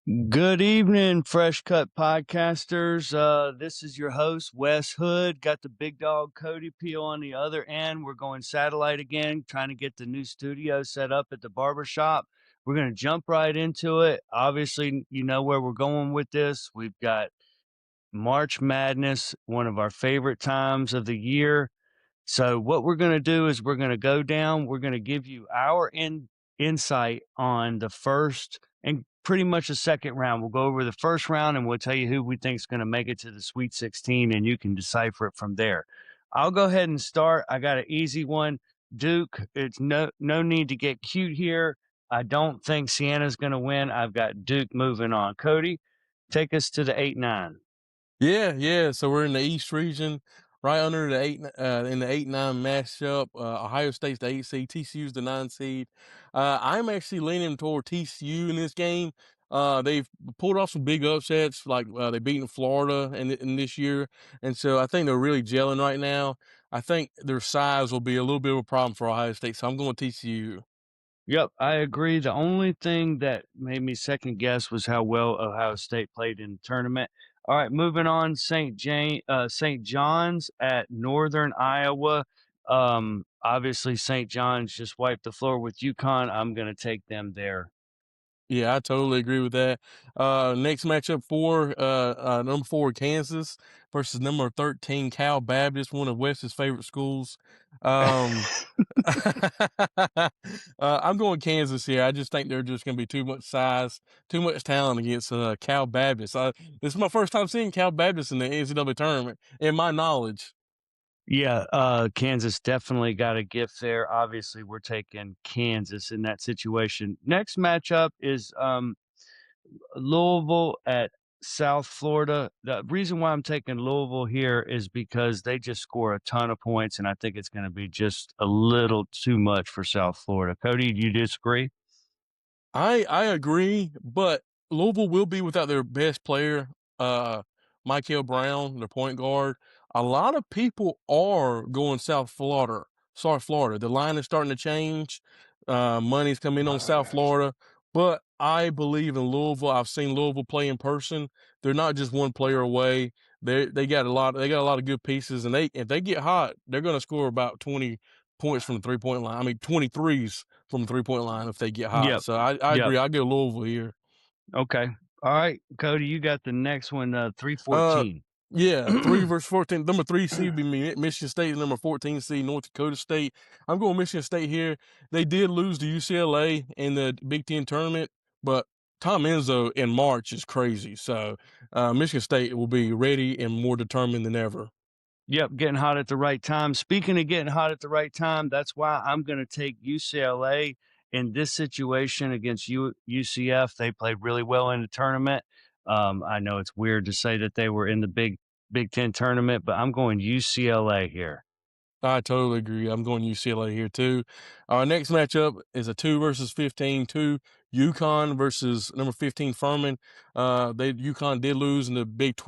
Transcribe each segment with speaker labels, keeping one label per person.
Speaker 1: Good evening, Fresh Cut Podcasters. This is your host, Wes Hood. Got the big dog Cody Peel on the other end. We're going satellite again, trying to get the new studio set up at the barbershop. We're going to jump right into it. Obviously, you know where we're going with this. We've got March Madness, one of our favorite times of the year. So what we're going to do is we're going to go down. We're going to give you our insight on the first and pretty much the second round. We'll go over the first round and we'll tell you who we think is going to make it to the Sweet 16, and you can decipher it from there. I'll go ahead and start. I got an easy one. Duke. It's no need to get cute here. I don't think Sienna's going to win. I've got Duke moving on. Cody, take us to the 8-9.
Speaker 2: Yeah. So we're in the East region, right under the in the 8-9 matchup. Ohio State's the 8 seed, TCU's the 9 seed. I'm actually leaning toward TCU in this game. They've pulled off some big upsets, like they beaten Florida in this year, and so I think they're really gelling right now. I think their size will be a little bit of a problem for Ohio State, so I'm going TCU.
Speaker 1: Yep, I agree. The only thing that made me second guess was how well Ohio State played in the tournament. All right, moving on. St. John's at Northern Iowa. Obviously, St. John's just wiped the floor with UConn. I'm going to take them there.
Speaker 2: Yeah, I totally agree with that. Next matchup number 4 Kansas versus number 13 Cal Baptist, one of Wes's favorite schools. Um, I'm going Kansas here. I just think they're just going to be too much size, too much talent against Cal Baptist. This is my first time seeing Cal Baptist in the NCAA tournament, in my knowledge.
Speaker 1: Yeah, Kansas definitely got a gift there. Obviously, we're taking Kansas in that situation. Next matchup is Louisville at South Florida. The reason why I'm taking Louisville here is because they just score a ton of points, and I think it's going to be just a little too much for South Florida. Cody, do you disagree?
Speaker 2: I agree, but Louisville will be without their best player, Michael Brown, their point guard. A lot of people are going South Florida. The line is starting to change. Money's coming in on South Florida, but I believe in Louisville. I've seen Louisville play in person. They're not just one player away. They got a lot. They got a lot of good pieces, and if they get hot, they're going to score about 20 points from the 3-point line. I mean, 23s from the 3-point line if they get hot.
Speaker 1: Yep.
Speaker 2: So I
Speaker 1: Yep.
Speaker 2: agree. I go Louisville here.
Speaker 1: Okay. All right, Cody, you got the next one,
Speaker 2: Uh,
Speaker 1: 3-14.
Speaker 2: yeah, 3 versus 14. Number 3 seed would be Michigan State. Number 14 seed North Dakota State. I'm going Michigan State here. They did lose to UCLA in the Big Ten tournament, but Tom Izzo in March is crazy. So Michigan State will be ready and more determined than ever.
Speaker 1: Yep, getting hot at the right time. Speaking of getting hot at the right time, that's why I'm going to take UCLA in this situation against UCF. They played really well in the tournament. I know it's weird to say that they were in the Big Ten tournament, but I'm going UCLA here.
Speaker 2: I totally agree. I'm going UCLA here too. Our next matchup is a 2 versus 15, 2 UConn versus number 15 Furman. UConn did lose in the Big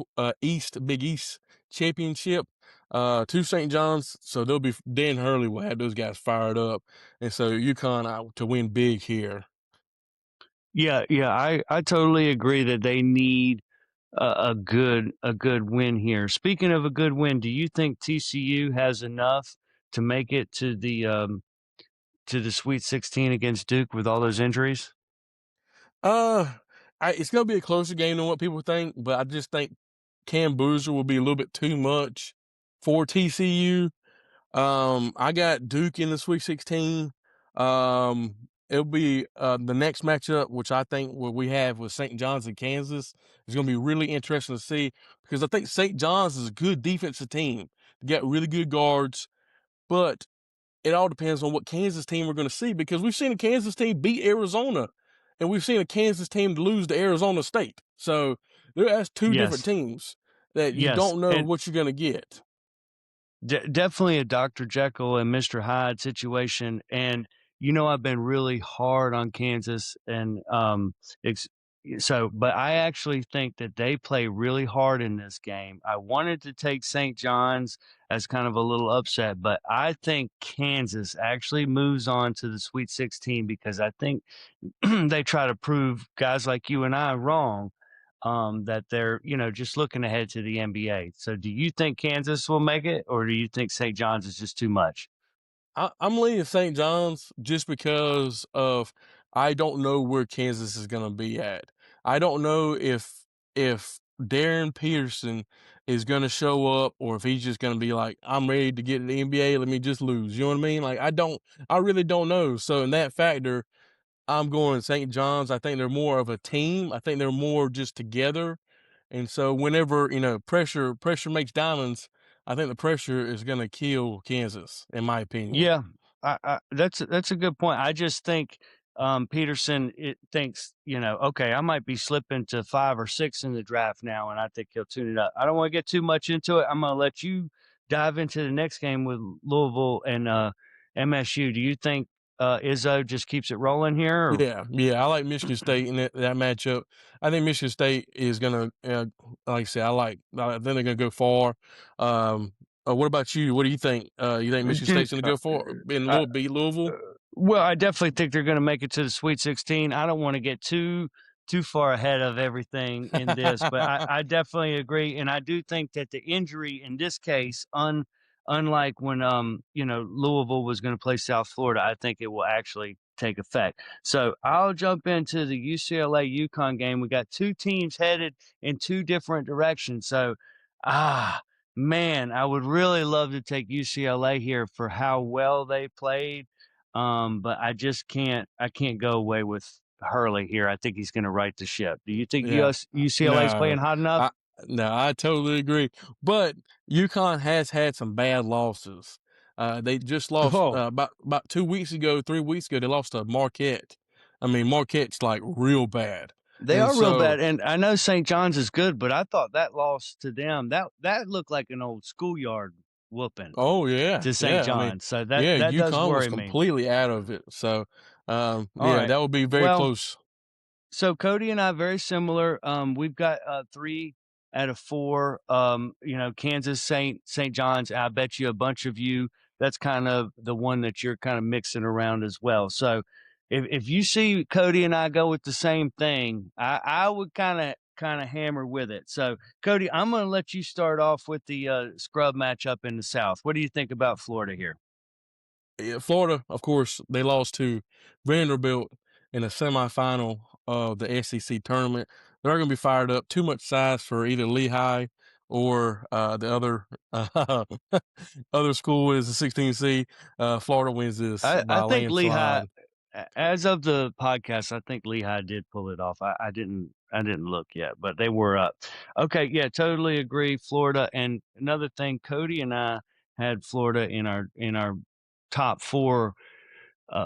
Speaker 2: East championship to St. John's, so they'll be Dan Hurley will have those guys fired up, and so UConn out to win big here.
Speaker 1: Yeah, I totally agree that they need a good win here. Speaking of a good win, do you think TCU has enough to make it to the Sweet 16 against Duke with all those injuries?
Speaker 2: Uh, it's gonna be a closer game than what people think, but I just think Cam Boozer will be a little bit too much for TCU. I got Duke in the Sweet 16. It'll be the next matchup, which I think what we have with St. John's and Kansas is going to be really interesting to see because I think St. John's is a good defensive team. They got really good guards, but it all depends on what Kansas team we're going to see because we've seen a Kansas team beat Arizona and we've seen a Kansas team lose to Arizona State. So that's two different
Speaker 1: Yes.
Speaker 2: teams that you
Speaker 1: Yes,
Speaker 2: don't know
Speaker 1: and
Speaker 2: what you're going to get.
Speaker 1: definitely a Dr. Jekyll and Mr. Hyde situation. And I've been really hard on Kansas, and but I actually think that they play really hard in this game. I wanted to take St. John's as kind of a little upset, but I think Kansas actually moves on to the Sweet 16 because I think they try to prove guys like you and I wrong, that they're, just looking ahead to the NBA. So do you think Kansas will make it, or do you think St. John's is just too much?
Speaker 2: I'm leaning St. John's just because of I don't know where Kansas is gonna be at. I don't know if Darren Peterson is gonna show up or if he's just gonna be like, I'm ready to get in the NBA, let me just lose. You know what I mean? Like I really don't know. So in that factor, I'm going St. John's. I think they're more of a team. I think they're more just together. And so whenever, pressure makes diamonds, I think the pressure is gonna kill Kansas, in my opinion.
Speaker 1: Yeah, that's a good point. I just think Peterson thinks, okay, I might be slipping to 5 or 6 in the draft now, and I think he'll tune it up. I don't want to get too much into it. I'm going to let you dive into the next game with Louisville and MSU. Do you think Izzo just keeps it rolling here? Or?
Speaker 2: Yeah, I like Michigan State in that matchup. I think Michigan State is gonna, like I said, I think they're gonna go far. What about you? What do you think? You think Michigan
Speaker 1: Dude,
Speaker 2: State's gonna go far in beat Louisville?
Speaker 1: well, I definitely think they're going to make it to the Sweet 16. I don't want to get too far ahead of everything in this, but I definitely agree, and I do think that the injury in this case, unlike when Louisville was going to play South Florida, I think it will actually take effect. So I'll jump into the UCLA UConn game. We got two teams headed in two different directions. So ah man, I would really love to take UCLA here for how well they played. But I can't go away with Hurley here. I think he's going to right the ship. Do you think
Speaker 2: Yeah.
Speaker 1: UCLA is
Speaker 2: No,
Speaker 1: playing hot enough?
Speaker 2: I no, I totally agree. But UConn has had some bad losses. They just lost
Speaker 1: Oh,
Speaker 2: about 2 weeks ago, 3 weeks ago. They lost to Marquette. I mean, Marquette's like real bad,
Speaker 1: they
Speaker 2: and
Speaker 1: are real
Speaker 2: so
Speaker 1: bad, and I know St. John's is good, but I thought that loss to them that looked like an old schoolyard whooping
Speaker 2: oh yeah,
Speaker 1: to St.
Speaker 2: yeah. I mean,
Speaker 1: John's. So that
Speaker 2: yeah,
Speaker 1: that does
Speaker 2: UConn was
Speaker 1: worry me.
Speaker 2: completely out of it. So
Speaker 1: All
Speaker 2: yeah,
Speaker 1: right.
Speaker 2: that would be very
Speaker 1: Well,
Speaker 2: close.
Speaker 1: so Cody and I very similar. We've got 3 out of 4. Kansas, St. John's. I bet you a bunch of you that's kind of the one that you're kind of mixing around as well. So if you see Cody and I go with the same thing, I would kind of hammer with it. So Cody, I'm going to let you start off with the scrub matchup in the South. What do you think about Florida here?
Speaker 2: Yeah, Florida, of course, they lost to Vanderbilt in the semifinal of the SEC tournament. They're going to be fired up. Too much size for either Lehigh or the other other school is the 16 seed. Florida wins this
Speaker 1: I
Speaker 2: by a
Speaker 1: think Lehigh,
Speaker 2: landslide.
Speaker 1: as of the podcast, I think Lehigh did pull it off. I didn't look yet, but they were up. Okay, yeah, totally agree. Florida, and another thing, Cody and I had Florida in our top 4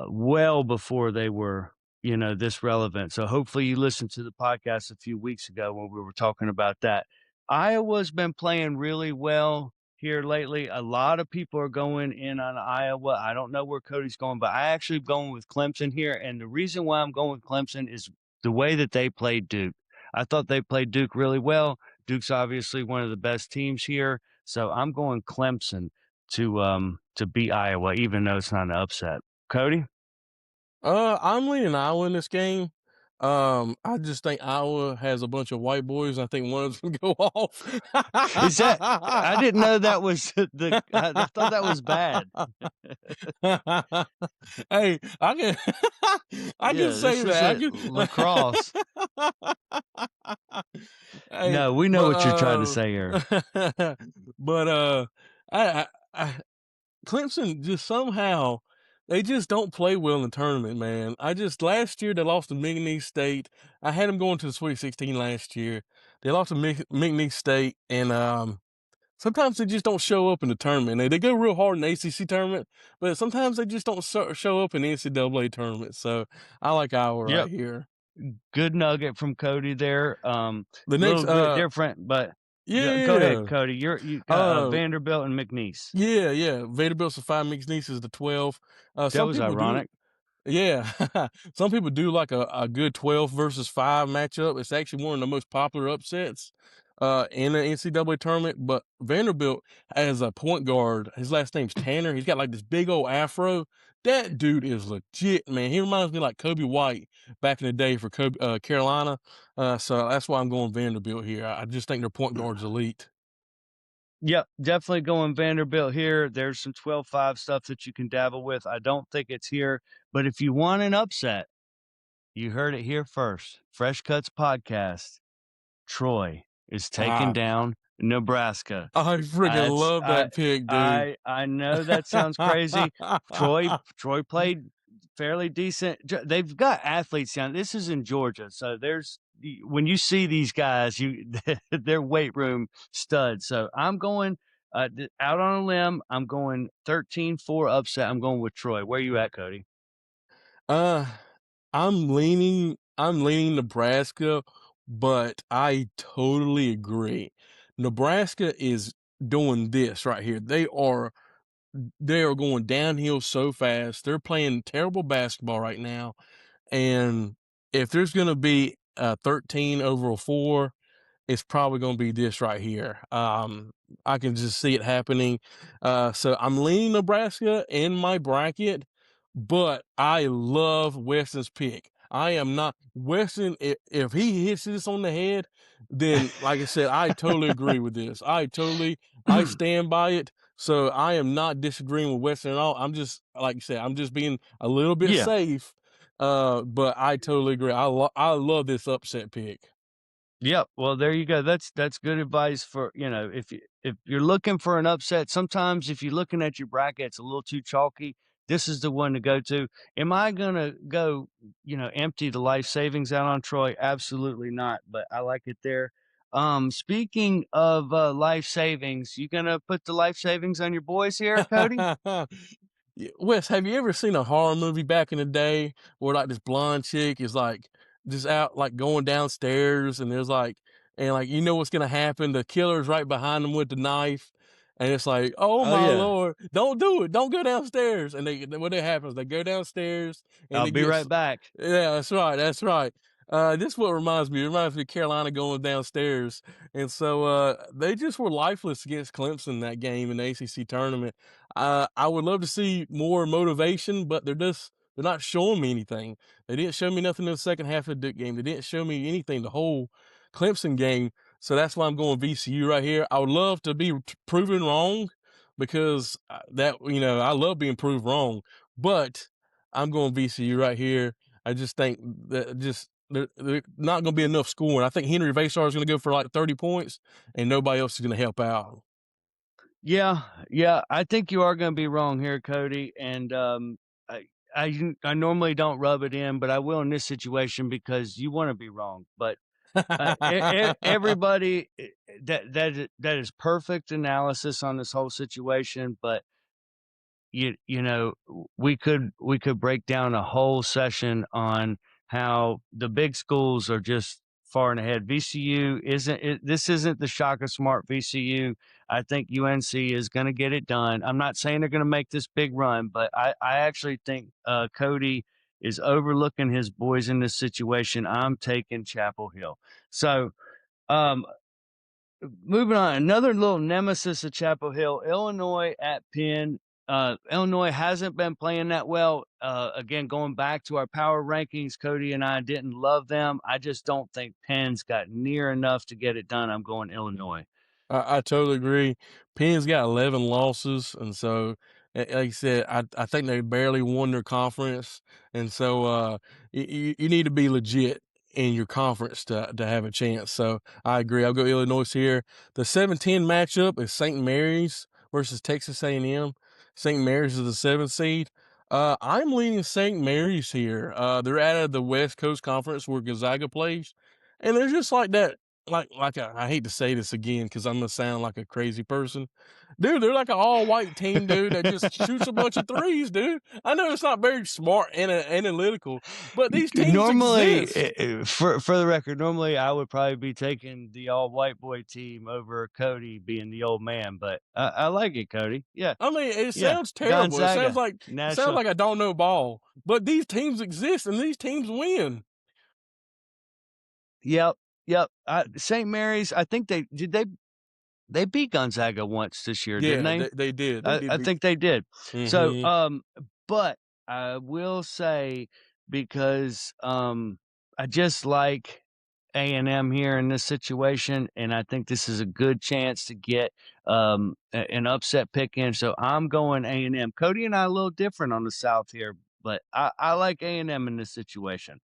Speaker 1: well before they were, this relevant. So hopefully you listened to the podcast a few weeks ago when we were talking about that. Iowa's been playing really well here lately. A lot of people are going in on Iowa. I don't know where Cody's going, but I actually going with Clemson here. And the reason why I'm going with Clemson is the way that they played Duke. I thought they played Duke really well. Duke's obviously one of the best teams here. So I'm going Clemson to beat Iowa, even though it's not an upset. Cody?
Speaker 2: I'm leaning Iowa in this game. I just think Iowa has a bunch of white boys. I think one of them go off.
Speaker 1: Is that I didn't know that was I thought that was bad.
Speaker 2: Hey, I can I can
Speaker 1: Yeah,
Speaker 2: say
Speaker 1: this
Speaker 2: that.
Speaker 1: isn't lacrosse.
Speaker 2: Hey,
Speaker 1: No, we know
Speaker 2: but
Speaker 1: what you're trying to say here.
Speaker 2: but I Clemson just somehow they just don't play well in the tournament, man. I just last year they lost to McNeese State. I had them going to the Sweet 16 last year. They lost to McNeese State, and sometimes they just don't show up in the tournament. They go real hard in the ACC tournament, but sometimes they just don't show up in the NCAA tournament. So I like Iowa right
Speaker 1: Yep.
Speaker 2: here.
Speaker 1: Good nugget from Cody there.
Speaker 2: The next,
Speaker 1: Little bit different, but go ahead,
Speaker 2: yeah,
Speaker 1: Cody. You got
Speaker 2: uh,
Speaker 1: Vanderbilt and McNeese.
Speaker 2: yeah. Vanderbilt's the 5, McNeese is the 12.
Speaker 1: That
Speaker 2: Some
Speaker 1: was
Speaker 2: people do
Speaker 1: ironic.
Speaker 2: Yeah. Some people do like a good 12 versus 5 matchup. It's actually one of the most popular upsets in the NCAA tournament. But Vanderbilt has a point guard. His last name's Tanner. He's got like this big old afro. That dude is legit, man. He reminds me like Kobe White back in the day for Carolina. So that's why I'm going Vanderbilt here. I just think their point guard's elite.
Speaker 1: Yep, definitely going Vanderbilt here. There's some 12-5 stuff that you can dabble with. I don't think it's here, but if you want an upset, you heard it here first. Fresh Cuts Podcast. Troy is taking
Speaker 2: Ah,
Speaker 1: down Nebraska.
Speaker 2: I freaking
Speaker 1: It's
Speaker 2: love that pick, dude.
Speaker 1: I know that sounds crazy. Troy played fairly decent. They've got athletes down. This is in Georgia, so when you see these guys, they're weight room studs. So I'm going out on a limb. I'm going 13-4 upset. I'm going with Troy. Where you at, Cody?
Speaker 2: Uh, I'm leaning Nebraska, but I totally agree. Nebraska is doing this right here. They are going downhill so fast. They're playing terrible basketball right now. And if there's gonna be a 13 over a 4, it's probably gonna be this right here. I can just see it happening. So I'm leaning Nebraska in my bracket, but I love Weston's pick. I am not Weston. If he hits this on the head, then like I said, I totally agree with this. I stand by it. So I am not disagreeing with Weston at all. I'm just like you said, I'm just being a little bit
Speaker 1: Yeah.
Speaker 2: safe. But I totally agree. I love this upset pick.
Speaker 1: Yep. Well, there you go. That's good advice for, if you're looking for an upset, sometimes if you're looking at your bracket, it's a little too chalky. This is the one to go to. Am I gonna go, empty the life savings out on Troy? Absolutely not. But I like it there. Speaking of life savings, you gonna put the life savings on your boys here, Cody?
Speaker 2: Wes, have you ever seen a horror movie back in the day where like this blonde chick is like just out like going downstairs and there's like and like you know what's gonna happen? The killer's right behind them with the knife, and it's like, oh
Speaker 1: Oh
Speaker 2: my
Speaker 1: yeah.
Speaker 2: lord, don't do it, don't go downstairs. And what happens? They go downstairs and
Speaker 1: I'll
Speaker 2: it
Speaker 1: be
Speaker 2: gets
Speaker 1: right back.
Speaker 2: yeah, that's right, that's right. This what reminds me. It reminds me of Carolina going downstairs, and so they just were lifeless against Clemson that game in the ACC tournament. I would love to see more motivation, but they're not showing me anything. They didn't show me nothing in the second half of the Duke game. They didn't show me anything the whole Clemson game. So that's why I'm going VCU right here. I would love to be proven wrong because I love being proved wrong, but I'm going VCU right here. I just think that they're not going to be enough scoring. I think Henry Vasar is going to go for like 30 points, and nobody else is going to help out.
Speaker 1: Yeah, yeah, I think you are gonna be wrong here, Cody, and, I normally don't rub it in, but I will in this situation because you wanna be wrong, but, everybody, that is perfect analysis on this whole situation, but we could break down a whole session on how the big schools are just far and ahead. VCU this isn't the Shaka Smart VCU. I think UNC is going to get it done. I'm not saying they're going to make this big run, but I actually think Cody is overlooking his boys in this situation. I'm taking Chapel Hill. So um, moving on, another little nemesis of Chapel Hill, Illinois at Penn. Illinois hasn't been playing that well. Again, going back to our power rankings, Cody and I didn't love them. I just don't think Penn's got near enough to get it done. I'm going Illinois.
Speaker 2: I totally agree. Penn's got 11 losses, and so, like you said, I think they barely won their conference, and so you need to be legit in your conference to have a chance. So I agree. I'll go Illinois here. The 7-10 matchup is St. Mary's versus Texas A&M. St. Mary's is the 7th seed. I'm leaning St. Mary's here. They're out of the West Coast Conference where Gonzaga plays, and they're just like that I hate to say this again because I'm gonna sound like a crazy person. Dude, they're like an all-white team, dude, that just shoots a bunch of threes, dude. I know it's not very smart and analytical, but these teams
Speaker 1: Normally,
Speaker 2: exist.
Speaker 1: for the record, normally I would probably be taking the all white boy team over Cody being the old man, but I like it, Cody. Yeah,
Speaker 2: I mean, it
Speaker 1: yeah.
Speaker 2: sounds terrible.
Speaker 1: Gonzaga,
Speaker 2: It sounds
Speaker 1: national.
Speaker 2: like I don't know ball, but these teams exist and these teams win.
Speaker 1: Yep, yep. St. Mary's. I think they beat Gonzaga once this year, didn't
Speaker 2: Yeah,
Speaker 1: they?
Speaker 2: they did. They did
Speaker 1: I
Speaker 2: beat.
Speaker 1: think they did. So,
Speaker 2: Mhm.
Speaker 1: but I will say because I just like A&M here in this situation, and I think this is a good chance to get an upset pick in. So I'm going A&M. Cody and I are a little different on the South here, but I like A&M in this situation.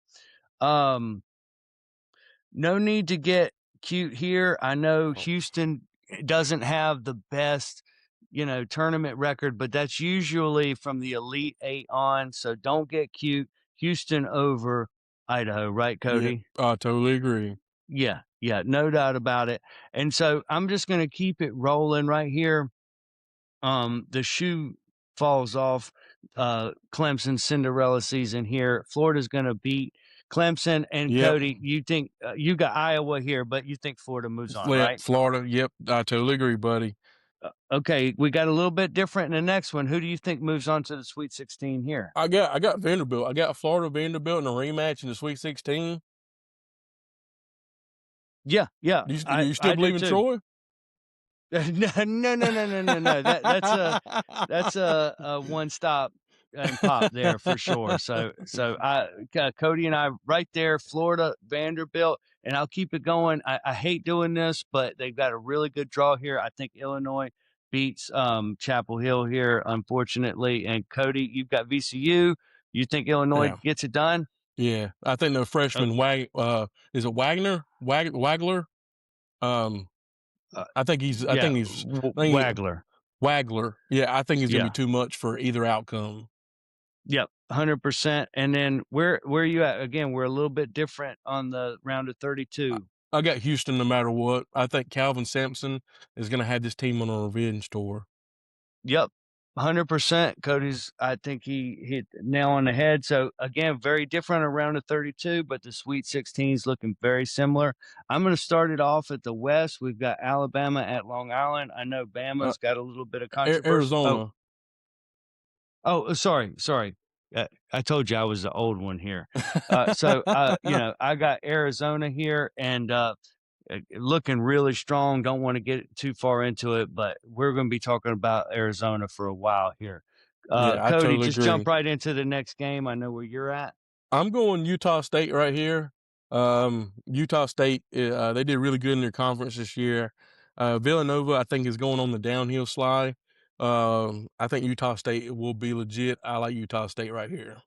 Speaker 1: Um, no need to get cute here. I know
Speaker 2: Oh,
Speaker 1: Houston doesn't have the best, tournament record, but that's usually from the Elite Eight on. So don't get cute. Houston over Idaho, right,
Speaker 2: yeah,
Speaker 1: Cody?
Speaker 2: I totally agree.
Speaker 1: Yeah, yeah, no doubt about it. And so I'm just going to keep it rolling right here. The shoe falls off Clemson's Cinderella season here. Florida's going to beat Clemson. And
Speaker 2: Yep.
Speaker 1: Cody, you think you got Iowa here, but you think Florida moves on,
Speaker 2: Yeah,
Speaker 1: right?
Speaker 2: Florida. Yep, I totally agree, buddy.
Speaker 1: Okay, we got a little bit different in the next one. Who do you think moves on to the Sweet 16 here?
Speaker 2: I got Vanderbilt. I got Florida Vanderbilt in a rematch in the Sweet 16.
Speaker 1: Yeah, yeah,
Speaker 2: Do you still
Speaker 1: I do
Speaker 2: believe in
Speaker 1: too.
Speaker 2: Troy?
Speaker 1: No, no, no, no, no, no, no. That's a one stop and pop there for sure. So Cody and I right there, Florida Vanderbilt, and I'll keep it going. I hate doing this, but they've got a really good draw here. I think Illinois beats Chapel Hill here, unfortunately. And Cody, you've got VCU. You think Illinois
Speaker 2: Yeah,
Speaker 1: gets it done?
Speaker 2: yeah. I think the
Speaker 1: Uh,
Speaker 2: freshman is it Wagler? Um,
Speaker 1: uh,
Speaker 2: I
Speaker 1: yeah,
Speaker 2: think he's I think he,
Speaker 1: Wagler.
Speaker 2: Wagler. Yeah, I think he's gonna be
Speaker 1: Yeah.
Speaker 2: too much for either outcome.
Speaker 1: Yep, 100%. And then where are you at? Again, we're a little bit different on the round of
Speaker 2: I,
Speaker 1: 32.
Speaker 2: I got Houston no matter what. I think Calvin Sampson is gonna have this team on a revenge tour.
Speaker 1: Yep, 100%. Cody's, I think he hit the nail on the head. So again, very different around the 32, but the Sweet 16 is looking very similar. I'm going to start it off at the West. We've got Alabama at Long Island. I know
Speaker 2: Uh,
Speaker 1: Bama's got a little bit of controversy.
Speaker 2: Arizona.
Speaker 1: Sorry. I told you I was the old one here. I got Arizona here and looking really strong. Don't want to get too far into it, but we're going to be talking about Arizona for a while here.
Speaker 2: Yeah, I
Speaker 1: Cody,
Speaker 2: totally
Speaker 1: just jump
Speaker 2: agree.
Speaker 1: right into the next game. I know where you're at.
Speaker 2: I'm going Utah State right here. Utah State, they did really good in their conference this year. Villanova, I think, is going on the downhill slide. I think Utah State will be legit. I like Utah State right here.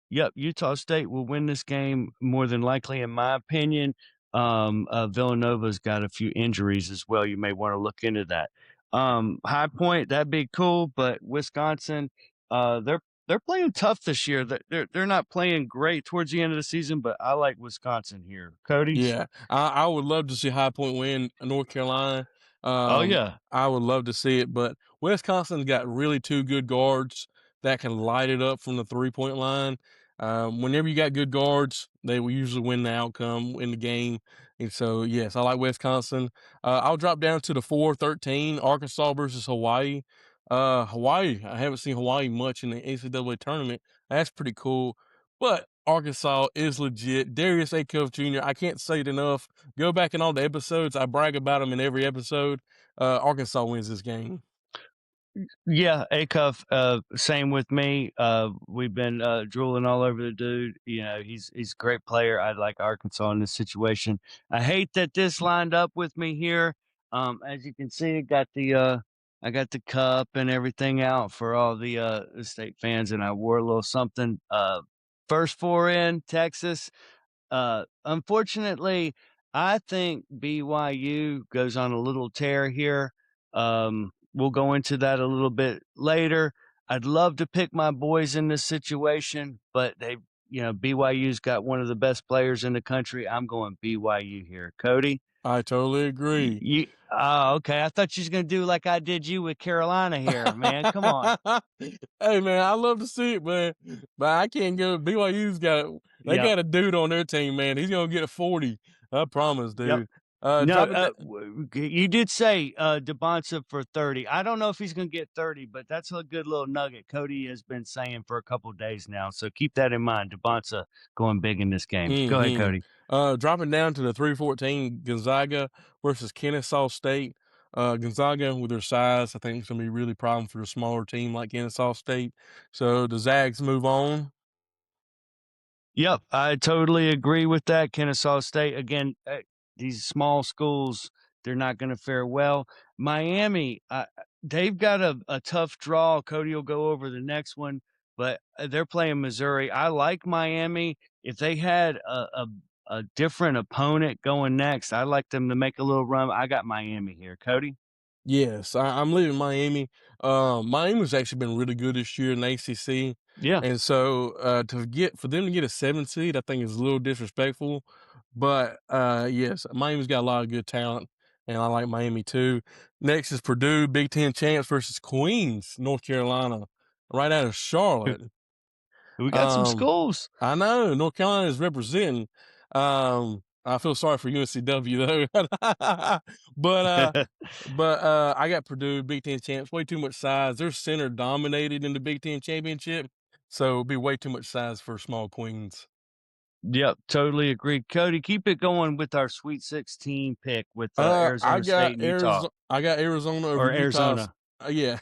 Speaker 1: Yep, Utah State will win this game more than likely, in my opinion. Villanova's got a few injuries as well. You may want to look into that. High Point, that'd be cool, but Wisconsin, they're playing tough this year. They're not playing great towards the end of the season, but I like Wisconsin here. Cody's.
Speaker 2: Yeah, I would love to see High Point win North Carolina.
Speaker 1: Oh yeah,
Speaker 2: I would love to see it, but Wisconsin's got really two good guards that can light it up from the 3-point line. Whenever you got good guards, they will usually win the outcome in the game. And so, yes, I like Wisconsin. I'll drop down to the 4-13, Arkansas versus Hawaii. Hawaii, I haven't seen Hawaii much in the NCAA tournament. That's pretty cool. But Arkansas is legit. Darius Acuff Jr., I can't say it enough. Go back in all the episodes. I brag about him in every episode. Arkansas wins this game.
Speaker 1: yeah. Acuff, same with me. We've been drooling all over the dude. He's a great player. I like Arkansas in this situation. I hate that this lined up with me here. As you can see, I got the cup and everything out for all the state fans, and I wore a little something. First four in Texas. Unfortunately, I think BYU goes on a little tear here. We'll go into that a little bit later. I'd love to pick my boys in this situation, but BYU's got one of the best players in the country. I'm going BYU here. Cody?
Speaker 2: I totally agree.
Speaker 1: You oh, okay. I thought you was gonna do like I did you with Carolina here, man. Come on.
Speaker 2: Hey man, I love to see it, man, but I can't go. BYU's they
Speaker 1: Yep,
Speaker 2: got a dude on their team, man. He's gonna get a 40. I promise,
Speaker 1: yep.
Speaker 2: dude.
Speaker 1: No,
Speaker 2: Drop it.
Speaker 1: you did say DeBonsa for 30. I don't know if he's gonna get 30, but that's a good little nugget. Cody has been saying for a couple days now, so keep that in mind. DeBonsa going big in this game. Go ahead,
Speaker 2: Mm-hmm.
Speaker 1: Cody.
Speaker 2: Dropping down to the 314 Gonzaga versus Kennesaw State. Gonzaga with their size, I think it's gonna be really problem for a smaller team like Kennesaw State. So the Zags move on.
Speaker 1: Yep, I totally agree with that. Kennesaw State, again, these small schools, they're not going to fare well. Miami, they've got a tough draw. Cody will go over the next one, but they're playing Missouri. I like Miami. If they had a different opponent going next, I'd like them to make a little run. I got Miami here. Cody?
Speaker 2: Yes, I'm leaving Miami. Miami's actually been really good this year in the ACC,
Speaker 1: Yeah.
Speaker 2: and so for them to get a 7 seed, I think is a little disrespectful. But yes, Miami's got a lot of good talent, and I like Miami too. Next is Purdue, Big Ten champs versus Queens, North Carolina, right out of Charlotte.
Speaker 1: We got some
Speaker 2: Um,
Speaker 1: schools.
Speaker 2: I know North Carolina is representing. I feel sorry for UNCW though, but I got Purdue Big Ten champs. Way too much size. They're center dominated in the Big Ten championship, so it'll be way too much size for small queens.
Speaker 1: Yep, totally agree. Cody, keep it going with our Sweet 16 pick with Arizona State and Utah
Speaker 2: I got Arizona over
Speaker 1: or
Speaker 2: Utah.
Speaker 1: Arizona.
Speaker 2: Yeah,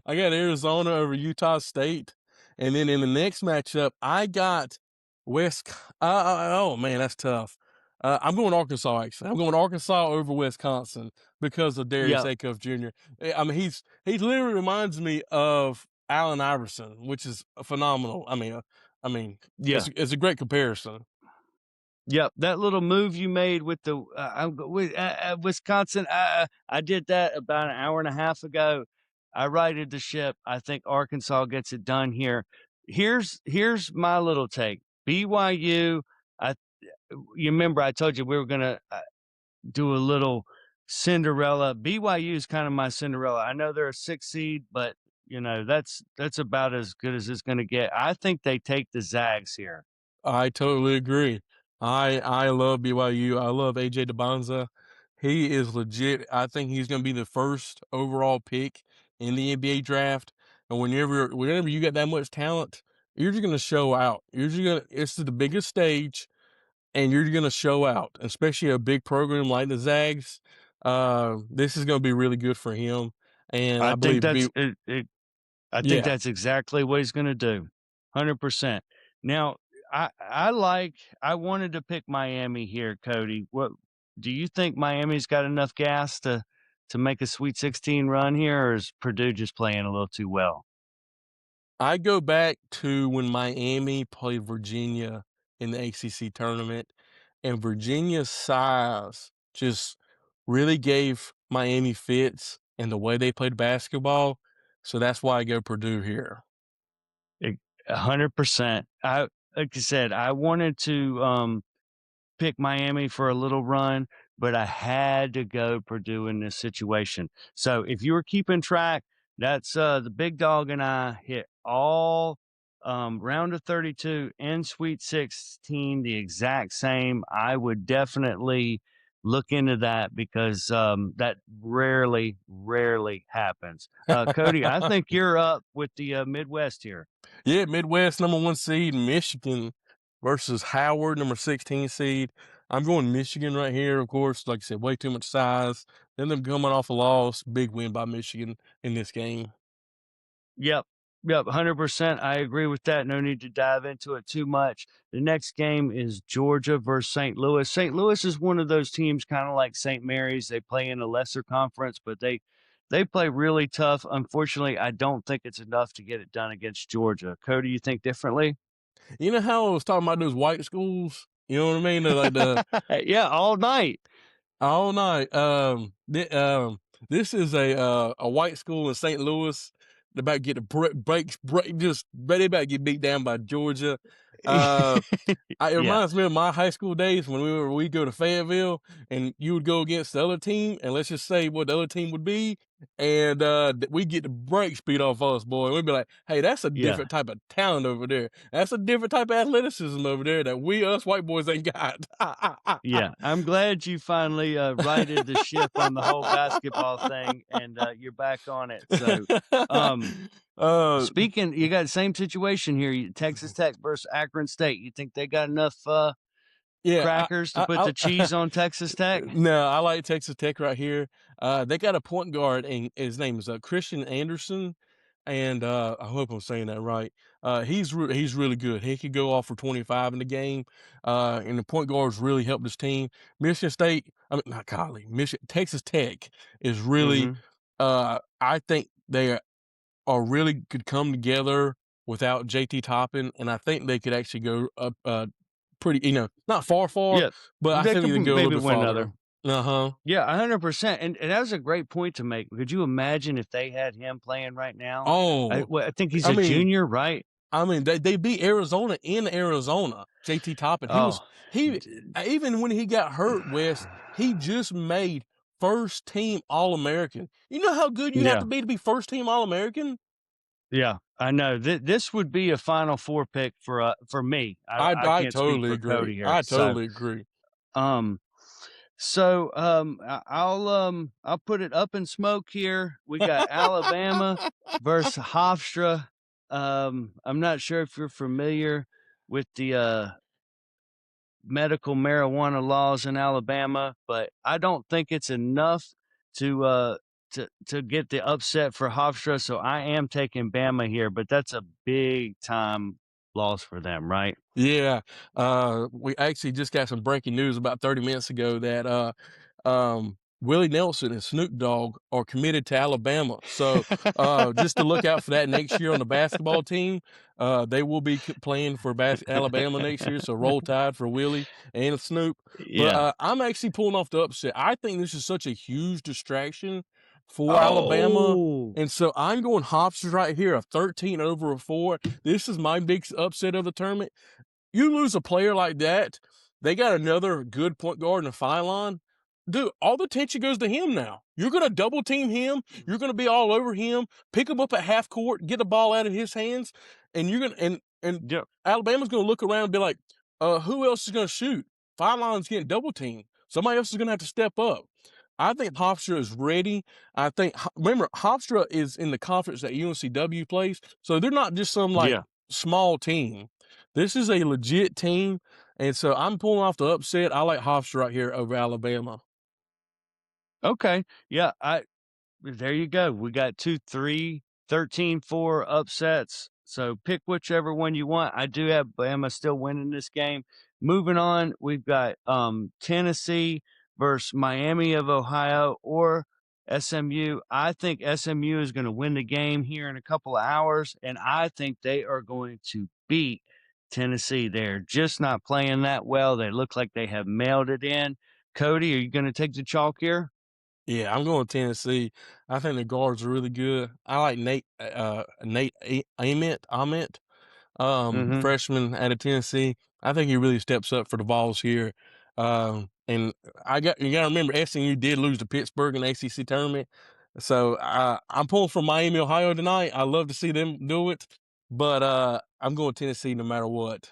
Speaker 2: I got Arizona over Utah State, and then in the next matchup, I got West. Oh man, that's tough. I'm going Arkansas. Actually, I'm going Arkansas over Wisconsin because of Darius
Speaker 1: Yep,
Speaker 2: Acuff Jr. I mean, he literally reminds me of Allen Iverson, which is phenomenal.
Speaker 1: yeah,
Speaker 2: it's a great comparison.
Speaker 1: yep. That little move you made with the with Wisconsin, I did that about an hour and a half ago. I righted the ship. I think Arkansas gets it done here. Here's my little take. BYU. I You remember I told you we were gonna do a little Cinderella. BYU is kind of my Cinderella. I know they're a 6 seed, but that's about as good as it's going to get. I think they take the Zags here.
Speaker 2: I totally agree. I love BYU. I love AJ DeBonza. He is legit. I think he's going to be the first overall pick in the NBA draft. And whenever you got that much talent, you're just going to show out. It's the biggest stage, and you're going to show out, especially a big program like the Zags. This is going to be really good for him, and
Speaker 1: I
Speaker 2: I
Speaker 1: think
Speaker 2: believe
Speaker 1: that's it. I think
Speaker 2: yeah.
Speaker 1: that's exactly what he's going to do. 100%. Now, I wanted to pick Miami here, Cody. What do you think Miami's got enough gas to make a Sweet 16 run here, or is Purdue just playing a little too well?
Speaker 2: I go back to when Miami played Virginia in the ACC tournament, and Virginia's size just really gave Miami fits in the way they played basketball. So that's why I go Purdue here.
Speaker 1: 100%. I Like I said, I wanted to pick Miami for a little run, but I had to go Purdue in this situation. So if you were keeping track, that's the big dog and I hit all round of 32 and Sweet 16 the exact same. I would definitely look into that because that rarely happens. Cody, I think you're up with the Midwest here.
Speaker 2: Yeah, Midwest number 1 seed, Michigan versus Howard, number 16 seed. I'm going Michigan right here, of course. Like I said, way too much size. Then them coming off a loss, big win by Michigan in this game.
Speaker 1: Yep. Yep. 100%. I agree with that. No need to dive into it too much. The next game is Georgia versus St. Louis. St. Louis is one of those teams kind of like St. Mary's. They play in a lesser conference, but they play really tough. Unfortunately, I don't think it's enough to get it done against Georgia. Cody, you think differently?
Speaker 2: You know how I was talking about those white schools? You know what I mean? They're like the
Speaker 1: Yeah, all night.
Speaker 2: all night. This is a white school in St. Louis. They're about to get a break, just they about to get beat down by Georgia. It
Speaker 1: Yeah,
Speaker 2: reminds me of my high school days when we'd go to Fayetteville and you would go against the other team, and let's just say what the other team would be, and we get the brakes beat off us, boy. And we'd be like, "Hey, that's a
Speaker 1: yeah,
Speaker 2: different type of talent over there. That's a different type of athleticism over there that us white boys ain't got."
Speaker 1: yeah. I'm glad you finally righted the ship on the whole basketball thing, and you're back on it. So, um,
Speaker 2: uh,
Speaker 1: speaking, you got the same situation here. Texas Tech versus Akron State. You think they got enough
Speaker 2: yeah,
Speaker 1: crackers to put the cheese on Texas Tech?
Speaker 2: no, I like Texas Tech right here. They got a point guard, and his name is Christian Anderson, and I hope I'm saying that right. He's really good. He could go off for 25 in the game, and the point guards really helped his team. Michigan State, I mean not Golly, Michigan Texas Tech is really.
Speaker 1: Mm-hmm.
Speaker 2: I think are really could come together without JT Toppin, and I think they could actually go up pretty, not far,
Speaker 1: Yeah,
Speaker 2: but I
Speaker 1: they
Speaker 2: think
Speaker 1: could
Speaker 2: they can go a little
Speaker 1: maybe
Speaker 2: bit
Speaker 1: win
Speaker 2: farther.
Speaker 1: another.
Speaker 2: Uh-huh.
Speaker 1: Yeah, 100%, and that was a great point to make. Could you imagine if they had him playing right now?
Speaker 2: Oh,
Speaker 1: I think he's
Speaker 2: I
Speaker 1: a
Speaker 2: mean
Speaker 1: junior, right?
Speaker 2: they beat Arizona in Arizona. JT Toppin,
Speaker 1: Oh,
Speaker 2: he
Speaker 1: d
Speaker 2: even when he got hurt, Wes, he just made first team All-American. You know how good you have
Speaker 1: yeah,
Speaker 2: to be first team All-American?
Speaker 1: yeah, I know. This would be a Final Four pick for me. I
Speaker 2: I
Speaker 1: can't speak
Speaker 2: totally
Speaker 1: for
Speaker 2: agree.
Speaker 1: Cody here.
Speaker 2: I
Speaker 1: So,
Speaker 2: totally agree.
Speaker 1: um I'll put it up in smoke here. We got Alabama versus Hofstra. I'm not sure if you're familiar with the medical marijuana laws in Alabama, but I don't think it's enough to to get the upset for Hofstra. So I am taking Bama here, but that's a big time loss for them, right?
Speaker 2: Yeah, we actually just got some breaking news about 30 minutes ago that Willie Nelson and Snoop Dogg are committed to Alabama. So just to look out for that next year on the basketball team. They will be playing for Alabama next year. So roll tide for Willie and Snoop. But
Speaker 1: Yeah.
Speaker 2: I'm actually pulling off the upset. I think this is such a huge distraction for Alabama.
Speaker 1: Oh,
Speaker 2: And so I'm going Hofstra right here, a 13 over a 4. This is my big upset of the tournament. You lose a player like that, they got another good point guard in Phylon. Dude, all the attention goes to him now. You're going to double team him. You're going to be all over him. Pick him up at half court, get the ball out of his hands, and you're going to and
Speaker 1: yeah.
Speaker 2: Alabama's going to look around and be like, who else is going to shoot? Phylon's getting double teamed. Somebody else is going to have to step up. I think Hofstra is ready. I think remember Hofstra is in the conference that UNCW plays, so they're not just some like
Speaker 1: Yeah.
Speaker 2: small team. This is a legit team, and so I'm pulling off the upset. I like Hofstra right here over Alabama.
Speaker 1: Okay. Yeah. There you go. We got 2, 3, 13, 4 upsets. So pick whichever one you want. I do have Bama still winning this game. Moving on, we've got Tennessee versus Miami of Ohio or SMU. I think SMU is going to win the game here in a couple of hours, and I think they are going to beat Tennessee. They're just not playing that well. They look like they have mailed it in. Cody, are you going to take the chalk here?
Speaker 2: Yeah, I'm going Tennessee. I think the guards are really good. I like Nate Ament,
Speaker 1: Mm-hmm.
Speaker 2: freshman out of Tennessee. I think he really steps up for the Vols here. And you got to remember SMU did lose to Pittsburgh in the ACC tournament, so I'm pulling for Miami, Ohio tonight. I love to see them do it, but I'm going Tennessee no matter what.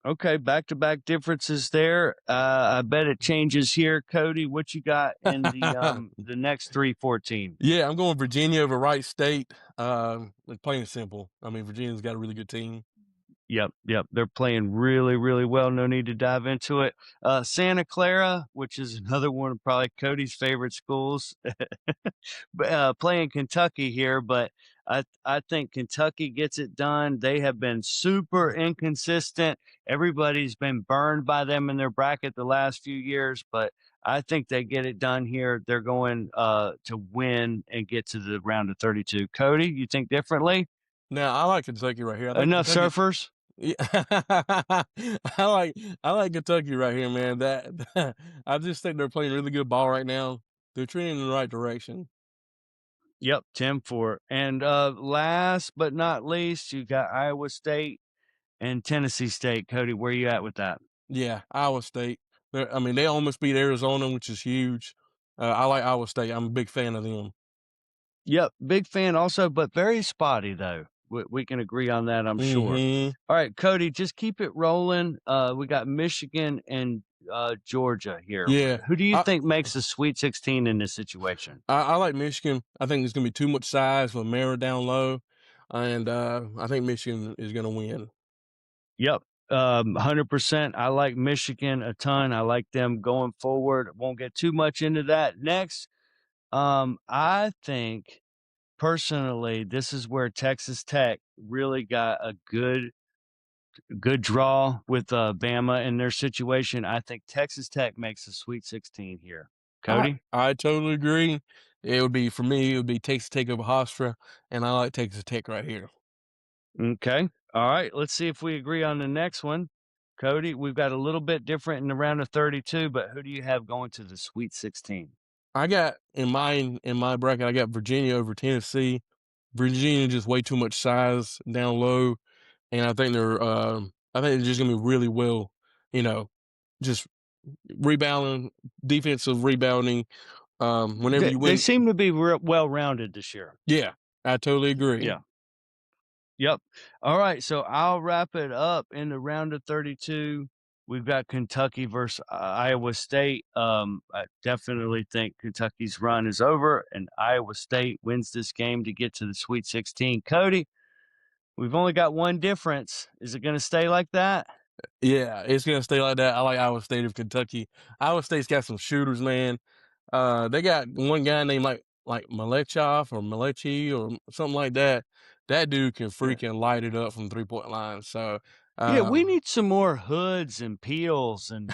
Speaker 1: Okay, back-to-back differences there. I bet it changes here. Cody, what you got in the next 3-4 team?
Speaker 2: Yeah, I'm going Virginia over Wright State. It's plain and simple. I mean, Virginia's got a really good team.
Speaker 1: Yep. They're playing really, really well. No need to dive into it. Santa Clara, which is another one of probably Cody's favorite schools, playing Kentucky here, but I think Kentucky gets it done. They have been super inconsistent. Everybody's been burned by them in their bracket the last few years, but I think they get it done here. They're going to win and get to the round of 32. Cody, you think differently?
Speaker 2: Now, I like Kentucky right here. I think
Speaker 1: Enough
Speaker 2: Kentucky.
Speaker 1: surfers?
Speaker 2: Yeah, I like Kentucky right here, man. That I just think they're playing really good ball right now. They're trending in the right direction.
Speaker 1: Yep, 10 for. And last but not least, you got Iowa State and Tennessee State. Cody, where you at with that?
Speaker 2: Yeah, Iowa State. I mean, they almost beat Arizona, which is huge. I like Iowa State. I'm a big fan of them.
Speaker 1: Yep, big fan also, but very spotty though. We can agree on that, I'm sure.
Speaker 2: Mhm.
Speaker 1: All right, Cody, just keep it rolling. We got Michigan and Georgia here.
Speaker 2: Yeah.
Speaker 1: Who do you
Speaker 2: I
Speaker 1: think makes the Sweet 16 in this situation?
Speaker 2: I like Michigan. I think there's gonna be too much size with Mara down low, and I think Michigan is gonna win.
Speaker 1: Yep. 100%. I like Michigan a ton. I like them going forward. Won't get too much into that. Next, I think personally, this is where Texas Tech really got a good draw with Bama in their situation. I think Texas Tech makes the Sweet 16 here.
Speaker 2: I
Speaker 1: Cody?
Speaker 2: I totally agree. It would be for me. It would be Texas Tech over Hofstra, and I like Texas Tech right here.
Speaker 1: Okay. All right. Let's see if we agree on the next one. Cody, we've got a little bit different in the round of 32, but who do you have going to the Sweet 16?
Speaker 2: I got in my bracket. I got Virginia over Tennessee. Virginia just way too much size down low, and I think they're just gonna be really well, you know, just rebounding, defensive rebounding. Whenever you
Speaker 1: They
Speaker 2: win,
Speaker 1: seem to be well rounded this year.
Speaker 2: yeah, I totally agree.
Speaker 1: Yeah. Yep. All right. So I'll wrap it up in the round of 32. We've got Kentucky versus Iowa State. I definitely think Kentucky's run is over, and Iowa State wins this game to get to the Sweet 16. Cody, we've only got one difference. Is it going to stay like that?
Speaker 2: Yeah, it's gonna stay like that. I like Iowa State of Kentucky. Iowa State's got some shooters, man. They got one guy named like Malechov or Malechi or something like that. That dude can
Speaker 1: Yeah.
Speaker 2: freaking light it up from 3-point line. So,
Speaker 1: Yeah, we
Speaker 2: um,
Speaker 1: need some more Hoods and Peels and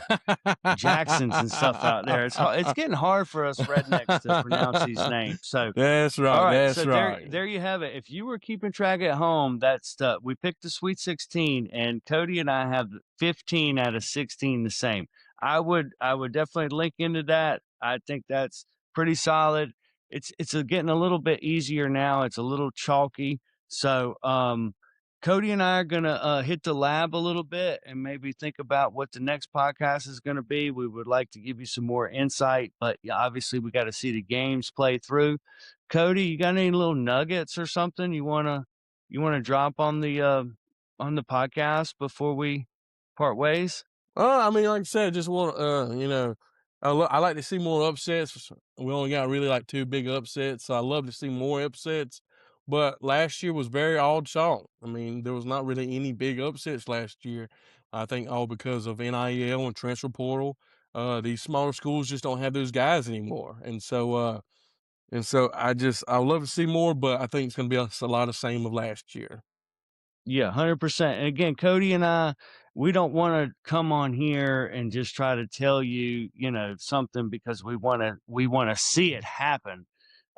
Speaker 1: Jacksons and stuff out there. It's getting hard for us rednecks to pronounce these names. So
Speaker 2: That's
Speaker 1: all
Speaker 2: right.
Speaker 1: right,
Speaker 2: That's
Speaker 1: so
Speaker 2: right.
Speaker 1: there you have it. If you were keeping track at home, that's we picked the Sweet 16, and Cody and I have 15 out of 16 the same. I would definitely link into that. I think that's pretty solid. It's getting a little bit easier now. It's a little chalky. So Cody and I are gonna hit the lab a little bit and maybe think about what the next podcast is gonna be. We would like to give you some more insight, but yeah, obviously we got to see the games play through. Cody, you got any little nuggets or something you wanna drop on the podcast before we part ways?
Speaker 2: I mean, like I said, just want I like to see more upsets. We only got really like two big upsets, so I love to see more upsets. But last year was very all chalk. I mean, there was not really any big upsets last year. I think all because of NIL and transfer portal. These smaller schools just don't have those guys anymore, and so I love to see more, but I think it's going to be a lot of same of last year.
Speaker 1: Yeah, 100%. And again, Cody and I, we don't want to come on here and just try to tell you, something because we want to see it happen.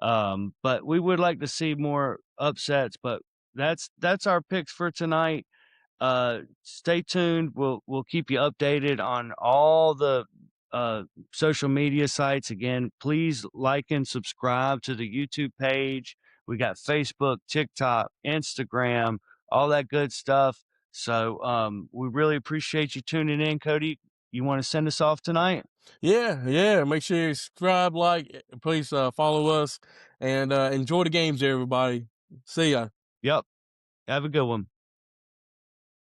Speaker 1: But we would like to see more upsets, but that's our picks for tonight. Stay tuned. We'll keep you updated on all the social media sites. Again, please like and subscribe to the YouTube page. We got Facebook, TikTok, Instagram, all that good stuff. So we really appreciate you tuning in. Cody, you want to send us off tonight?
Speaker 2: Yeah, yeah. Make sure you subscribe, please follow us, and enjoy the games, everybody. See ya.
Speaker 1: Yep. Have a good one.